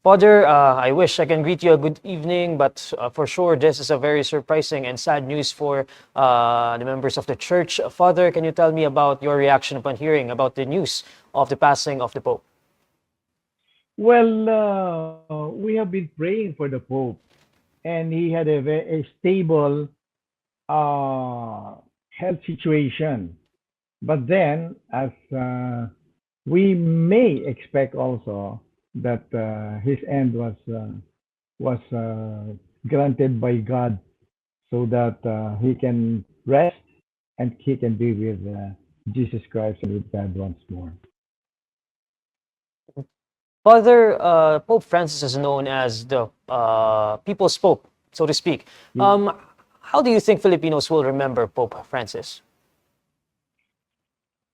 Father, I wish I can greet you a good evening, but for sure, this is a very surprising and sad news for the members of the church. Father, can you tell me about your reaction upon hearing about the news of the passing of the Pope? Well, we have been praying for the Pope, and he had a stable health situation. But then, as we may expect also that his end was granted by God, so that he can rest and he can be with Jesus Christ and with God once more. Father, Pope Francis is known as the people's Pope, so to speak. He- Um, how do you think Filipinos will remember Pope Francis?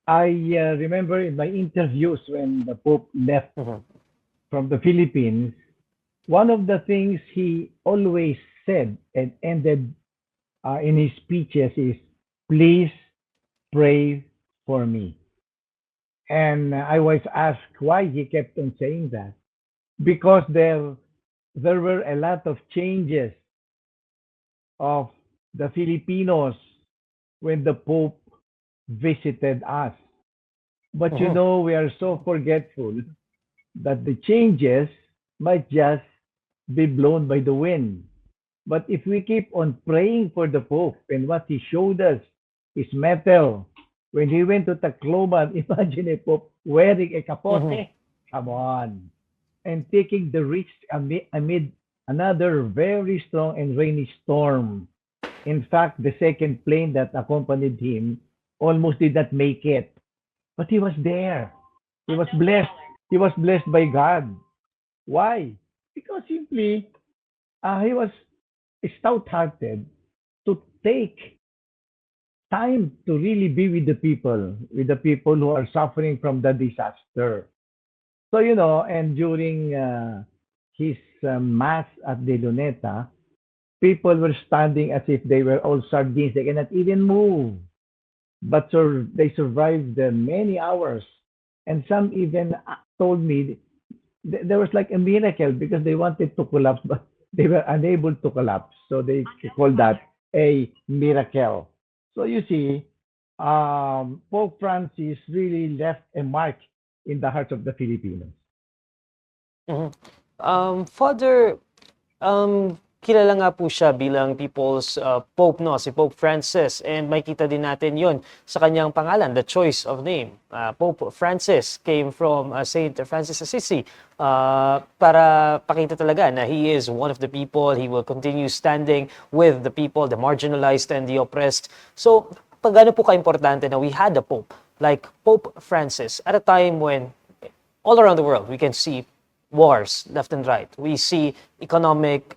I remember in my interviews when the Pope left Mhm. from the Philippines, one of the things he always said and ended in his speeches is, please pray for me. And I was asked why he kept on saying that. Because there were a lot of changes of the Filipinos when the Pope visited us. But Mhm. we are so forgetful that the changes might just be blown by the wind. But if we keep on praying for the Pope and what he showed us is metal. When he went to Tacloban, imagine a Pope wearing a Mhm. capote. Come on. And taking the risk amid another very strong and rainy storm. In fact, the second plane that accompanied him almost did not make it. But he was there. He was blessed. He was blessed by God. Why? Because simply he was stout-hearted to take time to really be with the people who are suffering from the disaster. So, and during his mass at the Luneta, people were standing as if they were all sardines. They cannot even move. But they survived the many hours. And some even told me there was like a miracle because they wanted to collapse, but they were unable to collapse. So they call that a miracle. So you see, Pope Francis really left a mark in the hearts of the Filipinos. Mhm. Father, kilala nga po siya bilang People's Pope, no? Si Pope Francis. And makita din natin yon sa kanyang pangalan, the choice of name. Pope Francis came from Saint Francis Assisi para pakita talaga na he is one of the people. He will continue standing with the people, the marginalized and the oppressed. So, pagano po ka-importante na we had a Pope like Pope Francis at a time when all around the world, we can see wars left and right. We see economic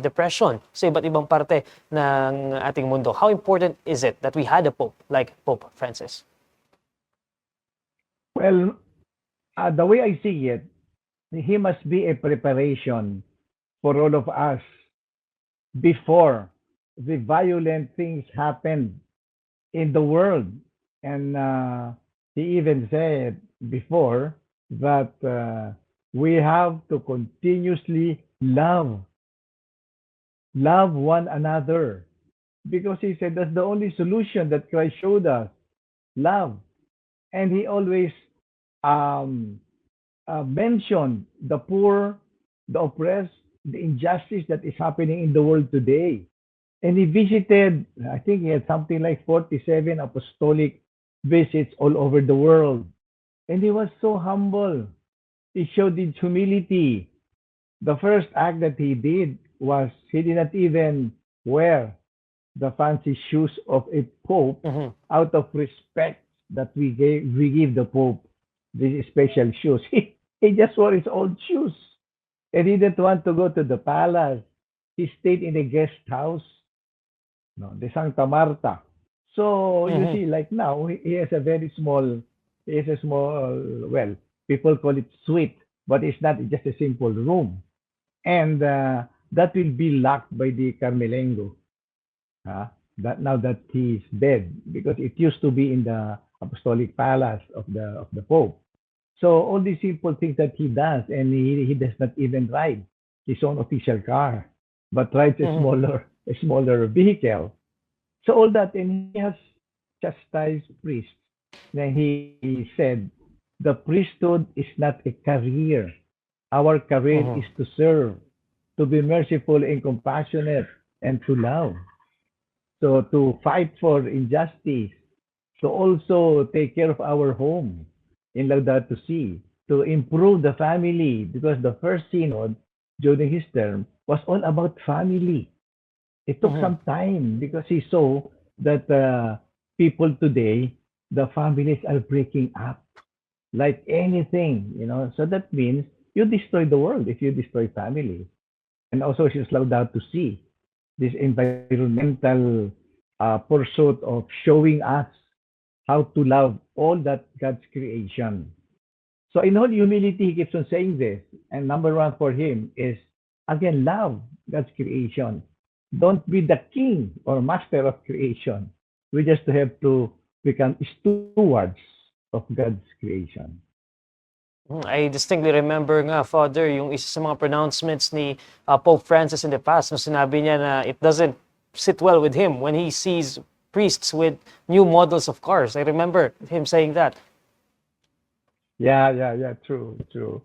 depression sa iba't ibang parte ng ating mundo. How important is it that we had a Pope like Pope Francis? Well, the way I see it, he must be a preparation for all of us before the violent things happened in the world. And he even said before that we have to continuously love one another. Because he said that's the only solution that Christ showed us, love. And he always um, mentioned the poor, the oppressed, the injustice that is happening in the world today. And he visited, I think he had something like 47 apostolic visits all over the world. And he was so humble. He showed his humility. The first act that he did was he did not even wear the fancy shoes of a pope Mhm. out of respect that we give the pope these special shoes. He just wore his old shoes. And he didn't want to go to the palace. He stayed in a guest house, no, the Santa Marta. So you Mhm. see, like now, he has a very small, he has a small, well, people call it suite, but it's not just a simple room. And that will be locked by the Carmelengo. Huh? That now that he's dead, because it used to be in the Apostolic Palace of the Pope. So all these simple things that he does, and he does not even ride his own official car, but rides Mhm. a smaller vehicle. So all that, and he has chastised priests. Then he said, the priesthood is not a career. Our career is Mhm. to serve, to be merciful and compassionate, and to love. So to fight for injustice, to also take care of our home in Laudato Si, to improve the family, because the first synod during his term was all about family. It took Mhm. some time because he saw that people today, the families are breaking up like anything, you know. So that means you destroy the world if you destroy family. And also, she's Laudato Si, this environmental pursuit of showing us how to love all that God's creation. So in all humility, he keeps on saying this. And number one for him is, again, love God's creation. Don't be the king or master of creation. We just have to become stewards of God's creation. I distinctly remember nga, Father, yung isa sa mga pronouncements ni Pope Francis in the past, no sinabi niya na it doesn't sit well with him when he sees priests with new models of cars. I remember him saying that. Yeah. True, true.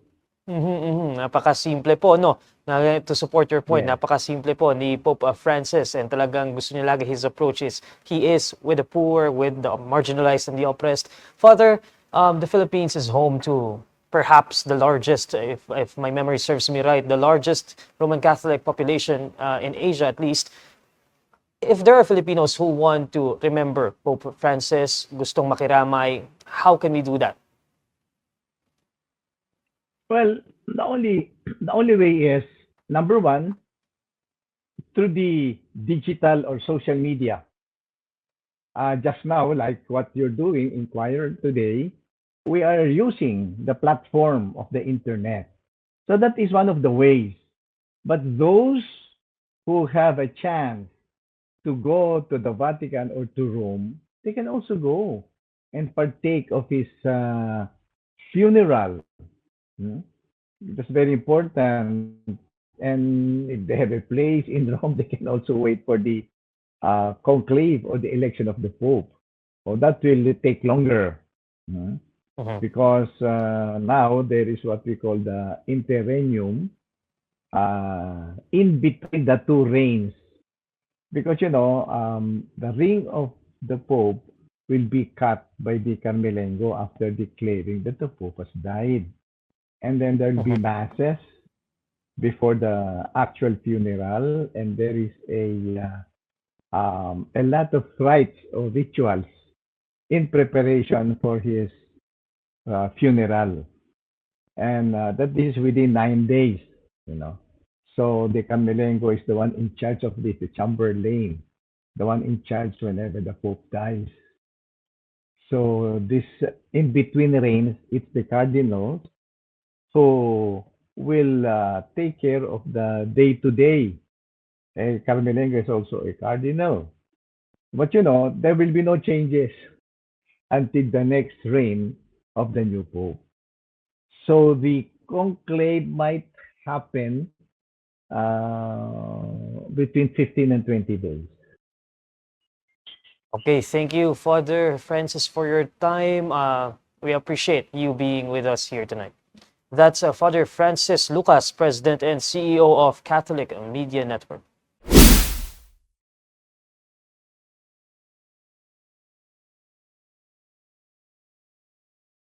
Mhm, mhm. Napakasimple po, no? To support your point, Yes. napakasimple po ni Pope Francis, and talagang gusto niya lagi his approach is he is with the poor, with the marginalized and the oppressed. Father, the Philippines is home to perhaps the largest, if my memory serves me right, the largest Roman Catholic population in Asia at least. If there are Filipinos who want to remember Pope Francis, gustong makiramay, how can we do that? Well, the only way is, number one, through the digital or social media. Just now, like what you're doing, Inquire today, we are using the platform of the internet. So that is one of the ways. But those who have a chance to go to the Vatican or to Rome, they can also go and partake of his funeral. Hmm? That's very important. And if they have a place in Rome, they can also wait for the conclave or the election of the Pope. So that will take longer. Hmm? Mhm. Because now there is what we call the interregnum in between the two reigns. Because, the ring of the Pope will be cut by the Carmelengo after declaring that the Pope has died. And then there will be Mhm. masses before the actual funeral, and there is a lot of rites or rituals in preparation for his funeral, and that is within 9 days, you know. So the Camelengo is the one in charge of this, the Chamberlain, the one in charge whenever the Pope dies. So this in between reigns, it's the cardinals who will take care of the day to day. Carmelengo is also a cardinal, but there will be no changes until the next reign of the new pope. So the conclave might happen between 15 and 20 days. Okay, thank you, Father Francis, for your time. We appreciate you being with us here tonight. That's Father Francis Lucas, President and CEO of Catholic Media Network.